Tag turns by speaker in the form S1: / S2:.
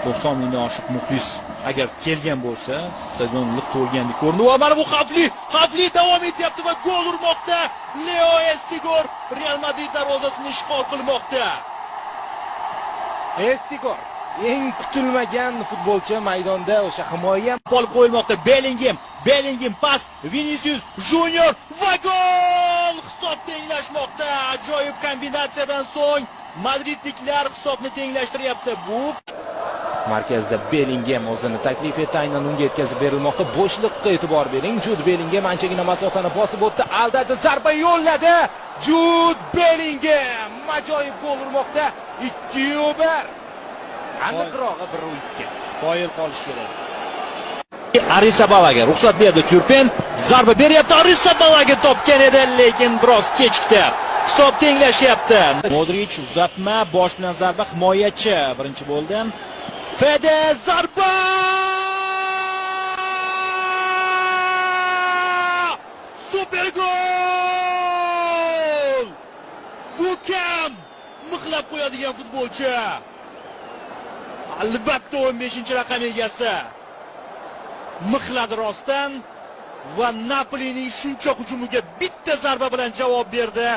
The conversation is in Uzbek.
S1: 90 mingdan oshiq muxlis agar kelgan bo'lsa, stadion liq to'lgandek ko'rinadi. Va mana bu xavfli davom etyapti va gol urmoqda. Leo Estigor Real Madrid darvozasini ishg'ol qilmoqda.
S2: Estigor eng kutilmagan futbolchi maydonda o'sha himoya
S1: olib qo'yilmoqda. Bellingham pas, Vinicius Junior va gol! Hisob tenglashmoqda. Ajoyib kombinatsiyadan so'ng madridliklar hisobni tenglashtiryapti. Bu
S2: markazda Bellingham o'zini taklif etdi, aynan unga yetkazib berilmoqda. Bo'shliqqa e'tibor bering. Jude Bellingham anchagina masofani bosib o'tdi, aldadi, zarba yo'lladi. Jude Bellingham ajoyib gol urmoqda. 2-1. Aniqrog'i 1-2.
S1: qoyil qolish kerak. Arisabalaga ruxsat berdi Turpen. Zarba beryapti, Arisabalaga topgan edi, lekin biroz kechikdi. Hisob tenglashyapti. Modric uzatma, bosh bilan zarba, himoyachi birinchi bo'ldi. Fede zarba! Super gol! Bu kam mixlab qo'yadigan futbolchi. Albatta 15-raqam egasi. Mixladi rostdan va Napolining shuncha hujumiga bitta zarba bilan javob berdi.